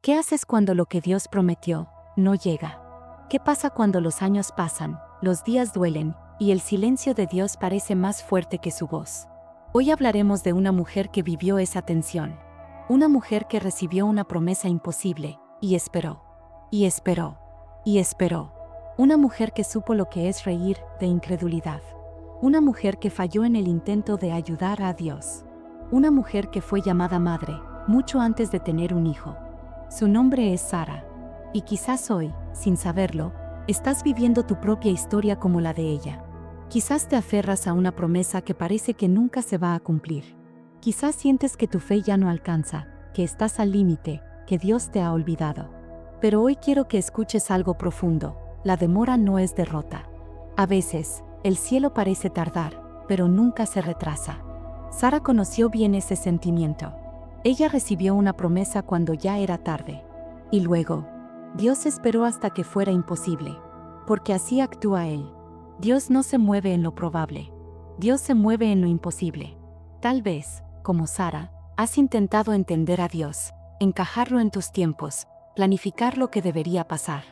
¿Qué haces cuando lo que Dios prometió no llega? ¿Qué pasa cuando los años pasan, los días duelen, y el silencio de Dios parece más fuerte que su voz? Hoy hablaremos de una mujer que vivió esa tensión. Una mujer que recibió una promesa imposible, y esperó. Y esperó. Y esperó. Una mujer que supo lo que es reír de incredulidad. Una mujer que falló en el intento de ayudar a Dios. Una mujer que fue llamada madre, mucho antes de tener un hijo. Su nombre es Sara. Y quizás hoy, sin saberlo, estás viviendo tu propia historia como la de ella. Quizás te aferras a una promesa que parece que nunca se va a cumplir. Quizás sientes que tu fe ya no alcanza, que estás al límite, que Dios te ha olvidado. Pero hoy quiero que escuches algo profundo. La demora no es derrota. A veces, el cielo parece tardar, pero nunca se retrasa. Sara conoció bien ese sentimiento. Ella recibió una promesa cuando ya era tarde. Y luego, Dios esperó hasta que fuera imposible. Porque así actúa Él. Dios no se mueve en lo probable. Dios se mueve en lo imposible. Tal vez, como Sara, has intentado entender a Dios, encajarlo en tus tiempos, planificar lo que debería pasar.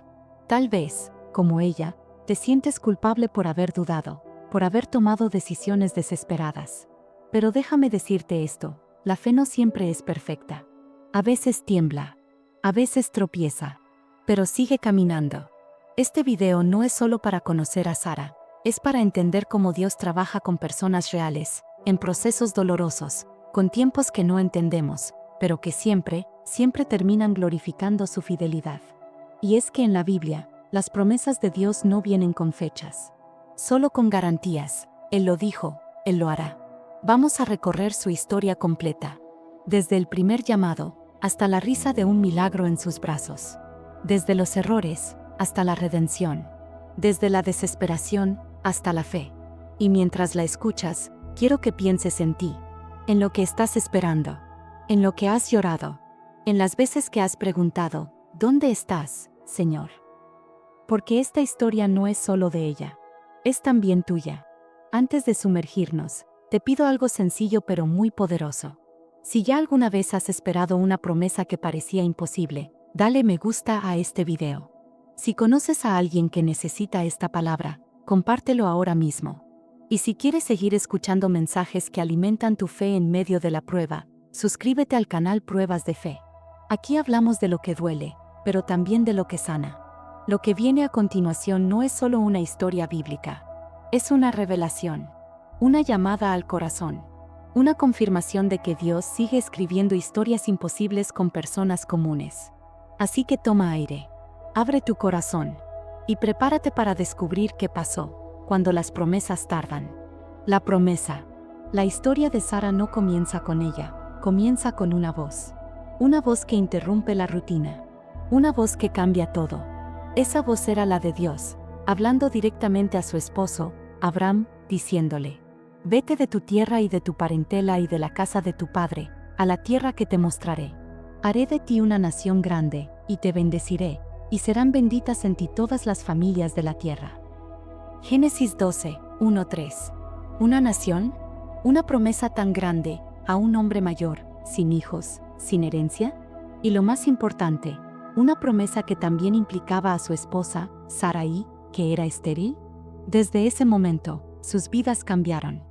Tal vez, como ella, te sientes culpable por haber dudado, por haber tomado decisiones desesperadas. Pero déjame decirte esto, la fe no siempre es perfecta. A veces tiembla, a veces tropieza, pero sigue caminando. Este video no es solo para conocer a Sara, es para entender cómo Dios trabaja con personas reales, en procesos dolorosos, con tiempos que no entendemos, pero que siempre terminan glorificando su fidelidad. Y es que en la Biblia, las promesas de Dios no vienen con fechas, solo con garantías. Él lo dijo, Él lo hará. Vamos a recorrer su historia completa, desde el primer llamado, hasta la risa de un milagro en sus brazos. Desde los errores, hasta la redención. Desde la desesperación, hasta la fe. Y mientras la escuchas, quiero que pienses en ti, en lo que estás esperando, en lo que has llorado, en las veces que has preguntado, ¿dónde estás, Señor? Porque esta historia no es solo de ella, es también tuya. Antes de sumergirnos, te pido algo sencillo pero muy poderoso. Si ya alguna vez has esperado una promesa que parecía imposible, dale me gusta a este video. Si conoces a alguien que necesita esta palabra, compártelo ahora mismo. Y si quieres seguir escuchando mensajes que alimentan tu fe en medio de la prueba, suscríbete al canal Pruebas de Fe. Aquí hablamos de lo que duele, pero también de lo que sana. Lo que viene a continuación no es solo una historia bíblica. Es una revelación, una llamada al corazón, una confirmación de que Dios sigue escribiendo historias imposibles con personas comunes. Así que toma aire, abre tu corazón y prepárate para descubrir qué pasó cuando las promesas tardan. La promesa. La historia de Sara no comienza con ella, comienza con una voz que interrumpe la rutina, una voz que cambia todo. Esa voz era la de Dios, hablando directamente a su esposo, Abraham, diciéndole: «Vete de tu tierra y de tu parentela y de la casa de tu padre, a la tierra que te mostraré. Haré de ti una nación grande, y te bendeciré, y serán benditas en ti todas las familias de la tierra». Génesis 12, 1-3. ¿Una nación? ¿Una promesa tan grande, a un hombre mayor, sin hijos, sin herencia? Y lo más importante, una promesa que también implicaba a su esposa, Sarai, que era estéril. Desde ese momento, sus vidas cambiaron.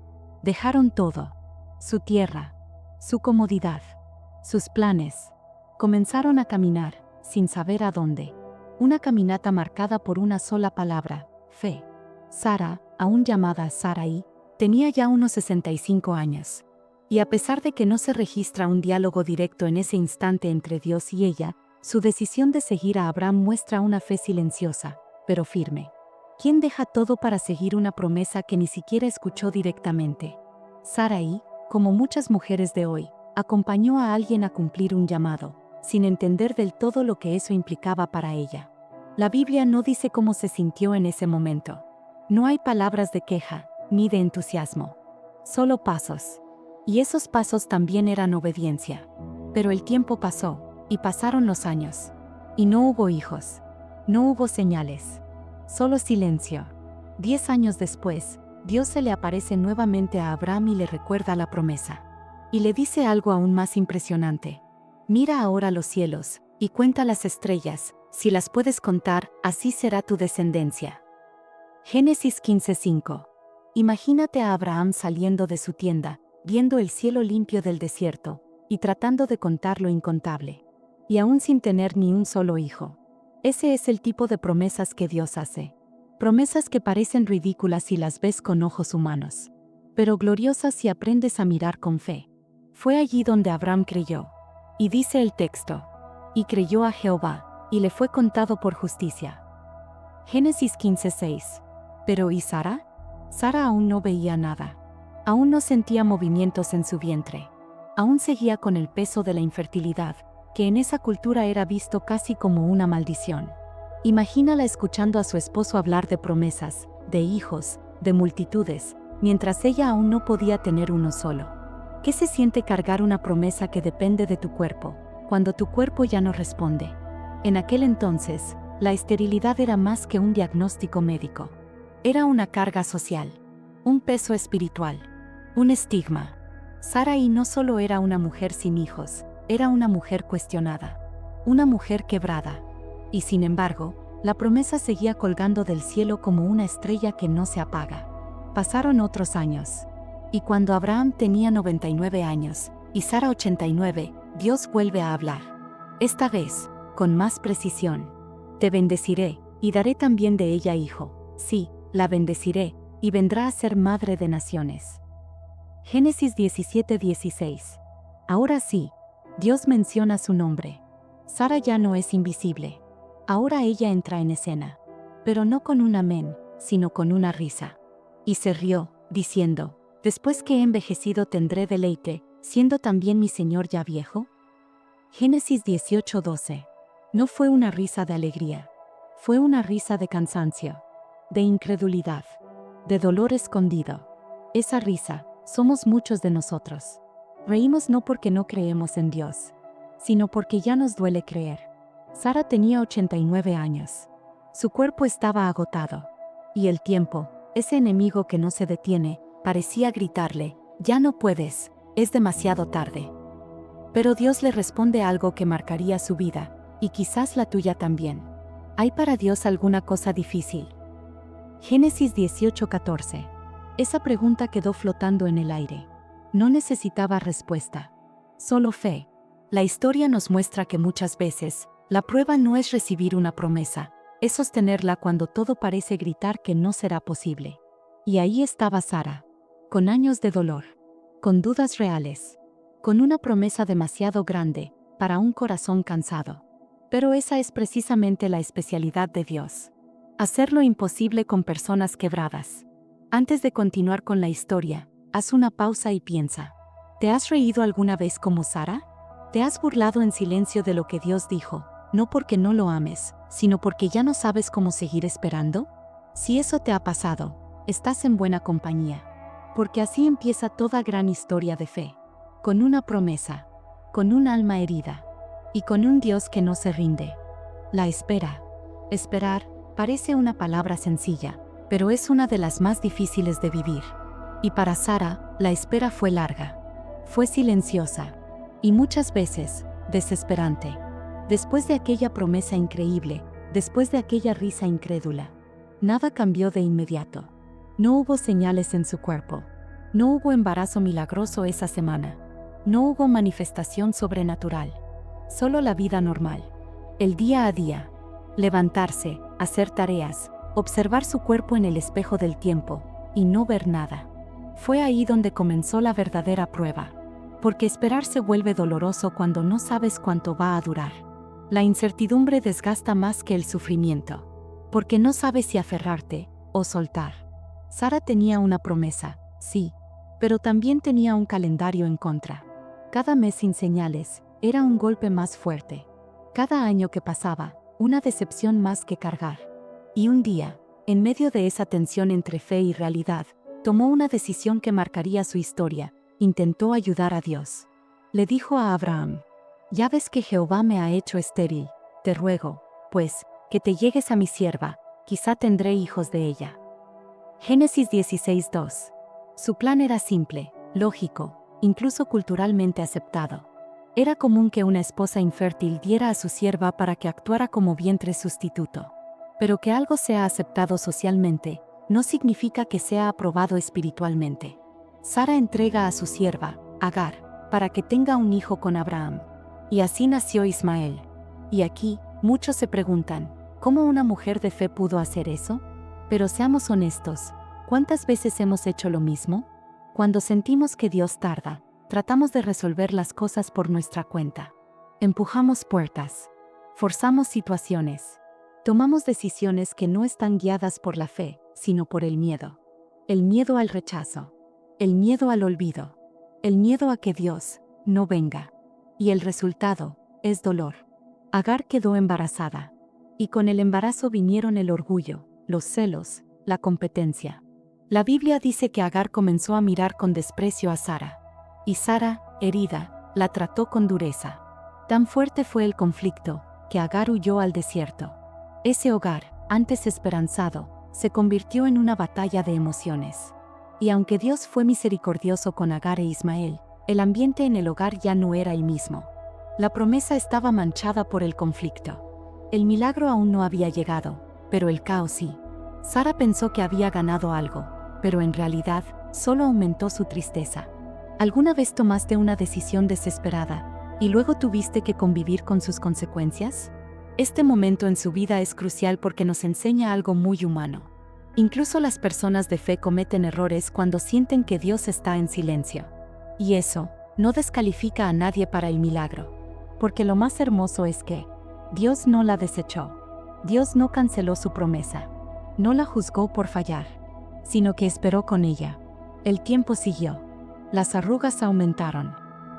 Dejaron todo: su tierra, su comodidad, sus planes. Comenzaron a caminar, sin saber a dónde. Una caminata marcada por una sola palabra: fe. Sara, aún llamada Sarai, tenía ya unos 65 años. Y a pesar de que no se registra un diálogo directo en ese instante entre Dios y ella, su decisión de seguir a Abraham muestra una fe silenciosa, pero firme. ¿Quién deja todo para seguir una promesa que ni siquiera escuchó directamente? Sarai, como muchas mujeres de hoy, acompañó a alguien a cumplir un llamado, sin entender del todo lo que eso implicaba para ella. La Biblia no dice cómo se sintió en ese momento. No hay palabras de queja, ni de entusiasmo. Solo pasos. Y esos pasos también eran obediencia. Pero el tiempo pasó, y pasaron los años. Y no hubo hijos. No hubo señales. Solo silencio. 10 años después, Dios se le aparece nuevamente a Abraham y le recuerda la promesa. Y le dice algo aún más impresionante. «Mira ahora los cielos, y cuenta las estrellas, si las puedes contar, así será tu descendencia. Génesis 15:5. Imagínate a Abraham saliendo de su tienda, viendo el cielo limpio del desierto, y tratando de contar lo incontable. Y aún sin tener ni un solo hijo. Ese es el tipo de promesas que Dios hace. Promesas que parecen ridículas si las ves con ojos humanos, pero gloriosas si aprendes a mirar con fe. Fue allí donde Abraham creyó. Y dice el texto: y creyó a Jehová, y le fue contado por justicia. Génesis 15:6. Pero ¿y Sara? Sara aún no veía nada. Aún no sentía movimientos en su vientre. Aún seguía con el peso de la infertilidad, que en esa cultura era visto casi como una maldición. Imagínala escuchando a su esposo hablar de promesas, de hijos, de multitudes, mientras ella aún no podía tener uno solo. ¿Qué se siente cargar una promesa que depende de tu cuerpo, cuando tu cuerpo ya no responde? En aquel entonces, la esterilidad era más que un diagnóstico médico. Era una carga social, un peso espiritual, un estigma. Sarai no solo era una mujer sin hijos, era una mujer cuestionada, una mujer quebrada. Y sin embargo, la promesa seguía colgando del cielo como una estrella que no se apaga. Pasaron otros años. Y cuando Abraham tenía 99 años, y Sara 89, Dios vuelve a hablar. Esta vez, con más precisión. Te bendeciré, y daré también de ella hijo. Sí, la bendeciré, y vendrá a ser madre de naciones. Génesis 17:16. Ahora sí, Dios menciona su nombre. Sara ya no es invisible. Ahora ella entra en escena. Pero no con un amén, sino con una risa. Y se rió, diciendo: después que he envejecido tendré deleite, siendo también mi señor ya viejo. Génesis 18:12. No fue una risa de alegría. Fue una risa de cansancio, de incredulidad, de dolor escondido. Esa risa, somos muchos de nosotros. Reímos no porque no creemos en Dios, sino porque ya nos duele creer. Sara tenía 89 años. Su cuerpo estaba agotado. Y el tiempo, ese enemigo que no se detiene, parecía gritarle: ya no puedes, es demasiado tarde. Pero Dios le responde algo que marcaría su vida, y quizás la tuya también. ¿Hay para Dios alguna cosa difícil? Génesis 18:14. Esa pregunta quedó flotando en el aire. No necesitaba respuesta. Solo fe. La historia nos muestra que muchas veces, la prueba no es recibir una promesa, es sostenerla cuando todo parece gritar que no será posible. Y ahí estaba Sara, con años de dolor, con dudas reales, con una promesa demasiado grande para un corazón cansado. Pero esa es precisamente la especialidad de Dios. Hacer lo imposible con personas quebradas. Antes de continuar con la historia, haz una pausa y piensa. ¿Te has reído alguna vez como Sara? ¿Te has burlado en silencio de lo que Dios dijo, no porque no lo ames, sino porque ya no sabes cómo seguir esperando? Si eso te ha pasado, estás en buena compañía. Porque así empieza toda gran historia de fe. Con una promesa, con un alma herida, y con un Dios que no se rinde. La espera. Esperar parece una palabra sencilla, pero es una de las más difíciles de vivir. Y para Sara, la espera fue larga. Fue silenciosa. Y muchas veces, desesperante. Después de aquella promesa increíble, después de aquella risa incrédula, nada cambió de inmediato. No hubo señales en su cuerpo. No hubo embarazo milagroso esa semana. No hubo manifestación sobrenatural. Solo la vida normal. El día a día. Levantarse, hacer tareas, observar su cuerpo en el espejo del tiempo, y no ver nada. Fue ahí donde comenzó la verdadera prueba. Porque esperar se vuelve doloroso cuando no sabes cuánto va a durar. La incertidumbre desgasta más que el sufrimiento. Porque no sabes si aferrarte o soltar. Sara tenía una promesa, sí, pero también tenía un calendario en contra. Cada mes sin señales era un golpe más fuerte. Cada año que pasaba, una decepción más que cargar. Y un día, en medio de esa tensión entre fe y realidad, tomó una decisión que marcaría su historia. Intentó ayudar a Dios. Le dijo a Abraham: ya ves que Jehová me ha hecho estéril, te ruego, pues, que te llegues a mi sierva, quizá tendré hijos de ella. Génesis 16:2. Su plan era simple, lógico, incluso culturalmente aceptado. Era común que una esposa infértil diera a su sierva para que actuara como vientre sustituto. Pero que algo sea aceptado socialmente, no significa que sea aprobado espiritualmente. Sara entrega a su sierva, Agar, para que tenga un hijo con Abraham. Y así nació Ismael. Y aquí, muchos se preguntan, ¿cómo una mujer de fe pudo hacer eso? Pero seamos honestos, ¿cuántas veces hemos hecho lo mismo? Cuando sentimos que Dios tarda, tratamos de resolver las cosas por nuestra cuenta. Empujamos puertas. Forzamos situaciones. Tomamos decisiones que no están guiadas por la fe, sino por el miedo. El miedo al rechazo. El miedo al olvido. El miedo a que Dios no venga. Y el resultado es dolor. Agar quedó embarazada. Y con el embarazo vinieron el orgullo, los celos, la competencia. La Biblia dice que Agar comenzó a mirar con desprecio a Sara. Y Sara, herida, la trató con dureza. Tan fuerte fue el conflicto, que Agar huyó al desierto. Ese hogar, antes esperanzado, se convirtió en una batalla de emociones. Y aunque Dios fue misericordioso con Agar e Ismael, el ambiente en el hogar ya no era el mismo. La promesa estaba manchada por el conflicto. El milagro aún no había llegado, pero el caos sí. Sara pensó que había ganado algo, pero en realidad, solo aumentó su tristeza. ¿Alguna vez tomaste una decisión desesperada y luego tuviste que convivir con sus consecuencias? Este momento en su vida es crucial porque nos enseña algo muy humano. Incluso las personas de fe cometen errores cuando sienten que Dios está en silencio. Y eso no descalifica a nadie para el milagro. Porque lo más hermoso es que Dios no la desechó. Dios no canceló su promesa. No la juzgó por fallar, sino que esperó con ella. El tiempo siguió. Las arrugas aumentaron.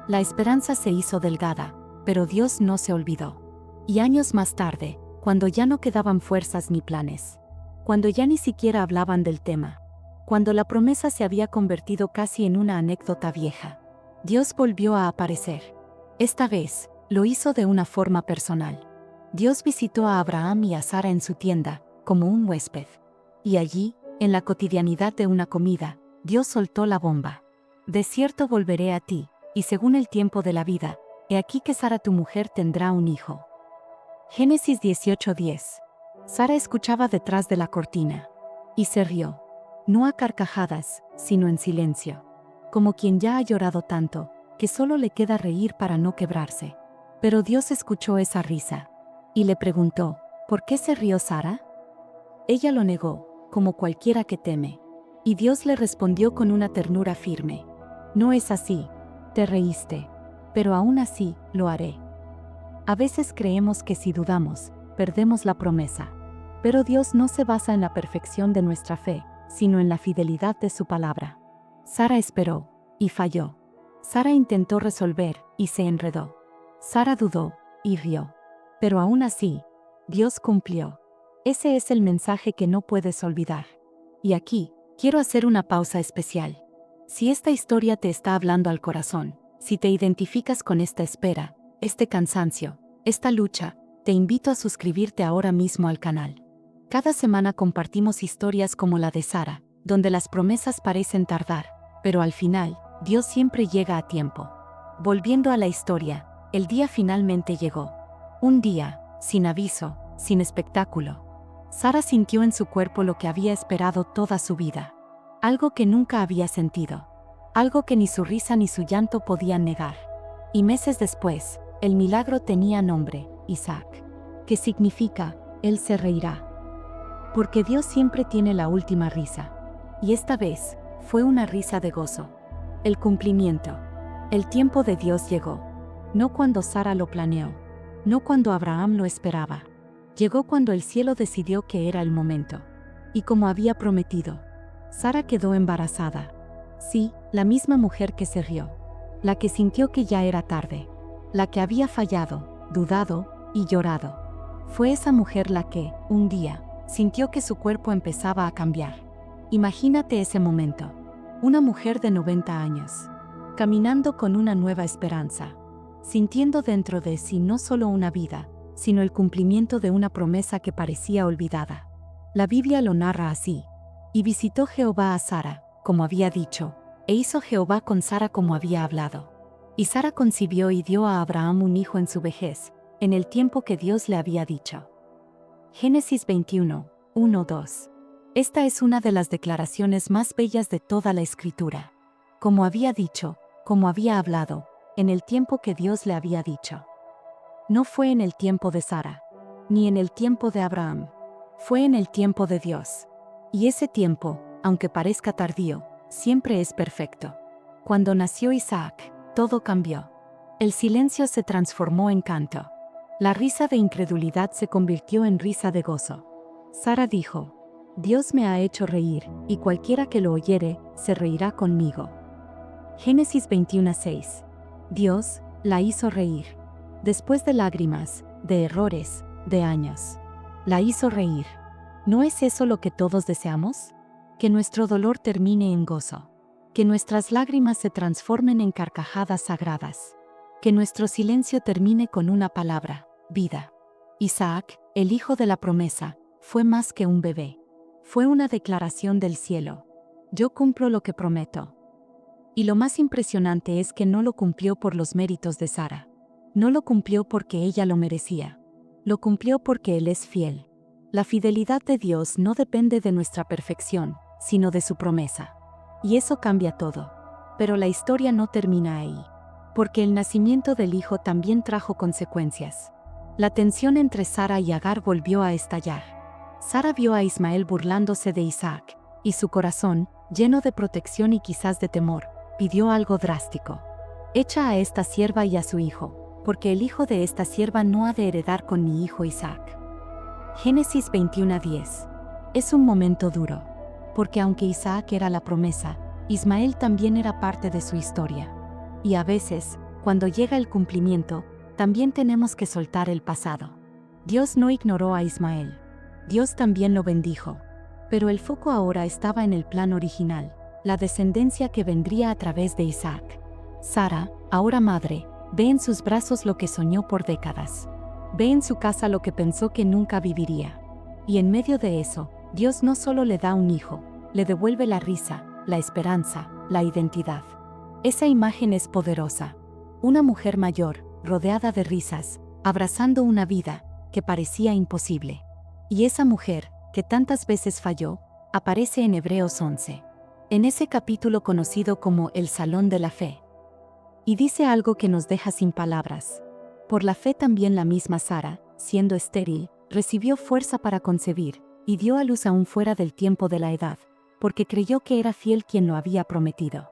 La esperanza se hizo delgada, pero Dios no se olvidó. Y años más tarde, cuando ya no quedaban fuerzas ni planes, cuando ya ni siquiera hablaban del tema, cuando la promesa se había convertido casi en una anécdota vieja, Dios volvió a aparecer. Esta vez, lo hizo de una forma personal. Dios visitó a Abraham y a Sara en su tienda, como un huésped. Y allí, en la cotidianidad de una comida, Dios soltó la bomba. De cierto volveré a ti, y según el tiempo de la vida, he aquí que Sara tu mujer tendrá un hijo. Génesis 18:10. Sara escuchaba detrás de la cortina. Y se rió. No a carcajadas, sino en silencio. Como quien ya ha llorado tanto, que solo le queda reír para no quebrarse. Pero Dios escuchó esa risa. Y le preguntó, ¿por qué se rió Sara? Ella lo negó, como cualquiera que teme. Y Dios le respondió con una ternura firme. No es así, te reíste. Pero aún así, lo haré. A veces creemos que si dudamos, perdemos la promesa. Pero Dios no se basa en la perfección de nuestra fe, sino en la fidelidad de su palabra. Sara esperó, y falló. Sara intentó resolver, y se enredó. Sara dudó, y rió. Pero aún así, Dios cumplió. Ese es el mensaje que no puedes olvidar. Y aquí, quiero hacer una pausa especial. Si esta historia te está hablando al corazón, si te identificas con esta espera, este cansancio, esta lucha, te invito a suscribirte ahora mismo al canal. Cada semana compartimos historias como la de Sara, donde las promesas parecen tardar, pero al final, Dios siempre llega a tiempo. Volviendo a la historia, el día finalmente llegó. Un día, sin aviso, sin espectáculo. Sara sintió en su cuerpo lo que había esperado toda su vida. Algo que nunca había sentido. Algo que ni su risa ni su llanto podían negar. Y meses después, el milagro tenía nombre, Isaac, que significa, Él se reirá. Porque Dios siempre tiene la última risa. Y esta vez, fue una risa de gozo. El cumplimiento. El tiempo de Dios llegó. No cuando Sara lo planeó. No cuando Abraham lo esperaba. Llegó cuando el cielo decidió que era el momento. Y como había prometido, Sara quedó embarazada. Sí, la misma mujer que se rió. La que sintió que ya era tarde. La que había fallado, dudado y llorado. Fue esa mujer la que, un día, sintió que su cuerpo empezaba a cambiar. Imagínate ese momento. Una mujer de 90 años, caminando con una nueva esperanza, sintiendo dentro de sí no solo una vida, sino el cumplimiento de una promesa que parecía olvidada. La Biblia lo narra así. Y visitó Jehová a Sara, como había dicho, e hizo Jehová con Sara como había hablado. Y Sara concibió y dio a Abraham un hijo en su vejez, en el tiempo que Dios le había dicho. Génesis 21, 1-2. Esta es una de las declaraciones más bellas de toda la Escritura. Como había dicho, como había hablado, en el tiempo que Dios le había dicho. No fue en el tiempo de Sara, ni en el tiempo de Abraham. Fue en el tiempo de Dios. Y ese tiempo, aunque parezca tardío, siempre es perfecto. Cuando nació Isaac, todo cambió. El silencio se transformó en canto. La risa de incredulidad se convirtió en risa de gozo. Sara dijo: Dios me ha hecho reír, y cualquiera que lo oyere, se reirá conmigo. Génesis 21:6. Dios la hizo reír. Después de lágrimas, de errores, de años. La hizo reír. ¿No es eso lo que todos deseamos? Que nuestro dolor termine en gozo. Que nuestras lágrimas se transformen en carcajadas sagradas. Que nuestro silencio termine con una palabra: vida. Isaac, el hijo de la promesa, fue más que un bebé. Fue una declaración del cielo. Yo cumplo lo que prometo. Y lo más impresionante es que no lo cumplió por los méritos de Sara. No lo cumplió porque ella lo merecía. Lo cumplió porque Él es fiel. La fidelidad de Dios no depende de nuestra perfección, sino de su promesa. Y eso cambia todo. Pero la historia no termina ahí. Porque el nacimiento del hijo también trajo consecuencias. La tensión entre Sara y Agar volvió a estallar. Sara vio a Ismael burlándose de Isaac, y su corazón, lleno de protección y quizás de temor, pidió algo drástico. Echa a esta sierva y a su hijo, porque el hijo de esta sierva no ha de heredar con mi hijo Isaac. Génesis 21:10. Es un momento duro. Porque aunque Isaac era la promesa, Ismael también era parte de su historia. Y a veces, cuando llega el cumplimiento, también tenemos que soltar el pasado. Dios no ignoró a Ismael. Dios también lo bendijo. Pero el foco ahora estaba en el plan original, la descendencia que vendría a través de Isaac. Sara, ahora madre, ve en sus brazos lo que soñó por décadas. Ve en su casa lo que pensó que nunca viviría. Y en medio de eso, Dios no solo le da un hijo, le devuelve la risa, la esperanza, la identidad. Esa imagen es poderosa. Una mujer mayor, rodeada de risas, abrazando una vida que parecía imposible. Y esa mujer, que tantas veces falló, aparece en Hebreos 11. En ese capítulo conocido como el Salón de la Fe. Y dice algo que nos deja sin palabras. Por la fe también la misma Sara, siendo estéril, recibió fuerza para concebir, y dio a luz aún fuera del tiempo de la edad, porque creyó que era fiel quien lo había prometido.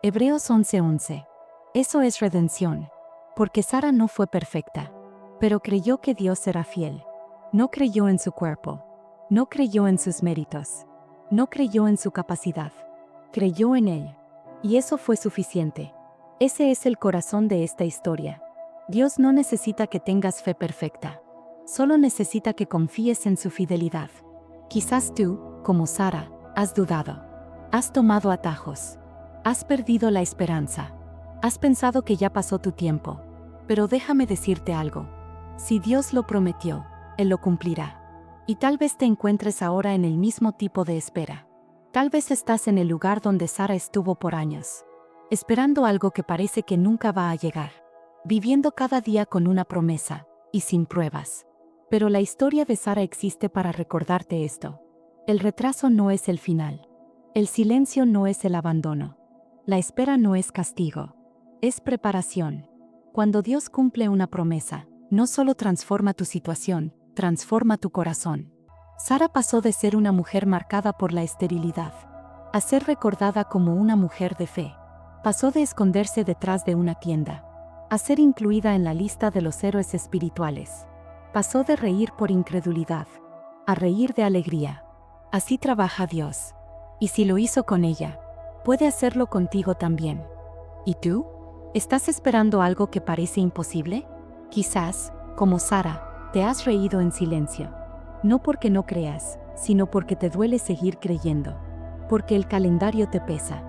Hebreos 11:11. Eso es redención. Porque Sara no fue perfecta, pero creyó que Dios era fiel. No creyó en su cuerpo. No creyó en sus méritos. No creyó en su capacidad. Creyó en Él. Y eso fue suficiente. Ese es el corazón de esta historia. Dios no necesita que tengas fe perfecta. Solo necesita que confíes en su fidelidad. Quizás tú, como Sara, has dudado. Has tomado atajos. Has perdido la esperanza. Has pensado que ya pasó tu tiempo. Pero déjame decirte algo. Si Dios lo prometió, Él lo cumplirá. Y tal vez te encuentres ahora en el mismo tipo de espera. Tal vez estás en el lugar donde Sara estuvo por años. Esperando algo que parece que nunca va a llegar. Viviendo cada día con una promesa, y sin pruebas. Pero la historia de Sara existe para recordarte esto. El retraso no es el final. El silencio no es el abandono. La espera no es castigo. Es preparación. Cuando Dios cumple una promesa, no solo transforma tu situación, transforma tu corazón. Sara pasó de ser una mujer marcada por la esterilidad a ser recordada como una mujer de fe. Pasó de esconderse detrás de una tienda a ser incluida en la lista de los héroes espirituales. Pasó de reír por incredulidad a reír de alegría. Así trabaja Dios. Y si lo hizo con ella, puede hacerlo contigo también. ¿Y tú? ¿Estás esperando algo que parece imposible? Quizás, como Sara, te has reído en silencio. No porque no creas, sino porque te duele seguir creyendo. Porque el calendario te pesa.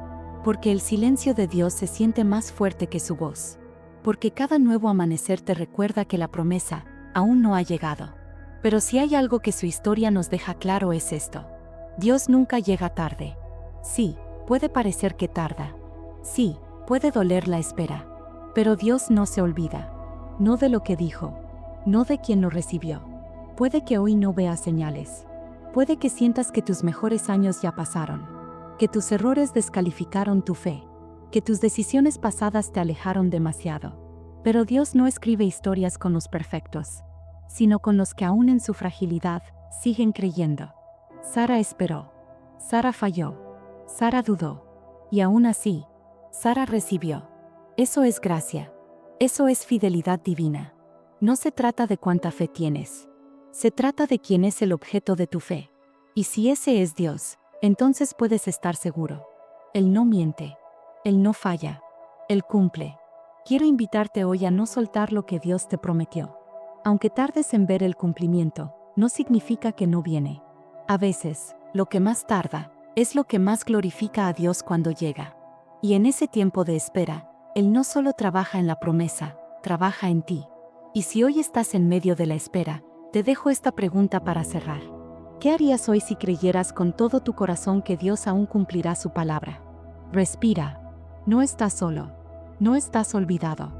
Porque el silencio de Dios se siente más fuerte que su voz. Porque cada nuevo amanecer te recuerda que la promesa aún no ha llegado. Pero si hay algo que su historia nos deja claro es esto. Dios nunca llega tarde. Sí, puede parecer que tarda. Sí, puede doler la espera. Pero Dios no se olvida. No de lo que dijo. No de quien lo recibió. Puede que hoy no veas señales. Puede que sientas que tus mejores años ya pasaron. Que tus errores descalificaron tu fe. Que tus decisiones pasadas te alejaron demasiado. Pero Dios no escribe historias con los perfectos, sino con los que aún en su fragilidad siguen creyendo. Sara esperó. Sara falló. Sara dudó. Y aún así, Sara recibió. Eso es gracia. Eso es fidelidad divina. No se trata de cuánta fe tienes. Se trata de quién es el objeto de tu fe. Y si ese es Dios, entonces puedes estar seguro. Él no miente. Él no falla. Él cumple. Quiero invitarte hoy a no soltar lo que Dios te prometió. Aunque tardes en ver el cumplimiento, no significa que no viene. A veces, lo que más tarda, es lo que más glorifica a Dios cuando llega. Y en ese tiempo de espera, Él no solo trabaja en la promesa, trabaja en ti. Y si hoy estás en medio de la espera, te dejo esta pregunta para cerrar. ¿Qué harías hoy si creyeras con todo tu corazón que Dios aún cumplirá su palabra? Respira. No estás solo. No estás olvidado.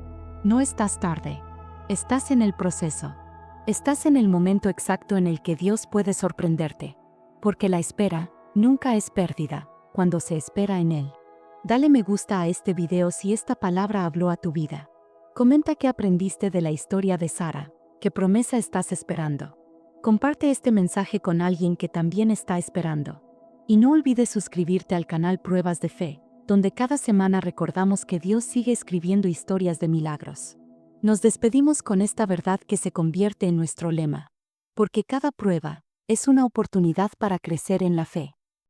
No estás tarde. Estás en el proceso. Estás en el momento exacto en el que Dios puede sorprenderte. Porque la espera nunca es pérdida cuando se espera en Él. Dale me gusta a este video si esta palabra habló a tu vida. Comenta qué aprendiste de la historia de Sara, qué promesa estás esperando. Comparte este mensaje con alguien que también está esperando. Y no olvides suscribirte al canal Pruebas de Fe, donde cada semana recordamos que Dios sigue escribiendo historias de milagros. Nos despedimos con esta verdad que se convierte en nuestro lema. Porque cada prueba es una oportunidad para crecer en la fe.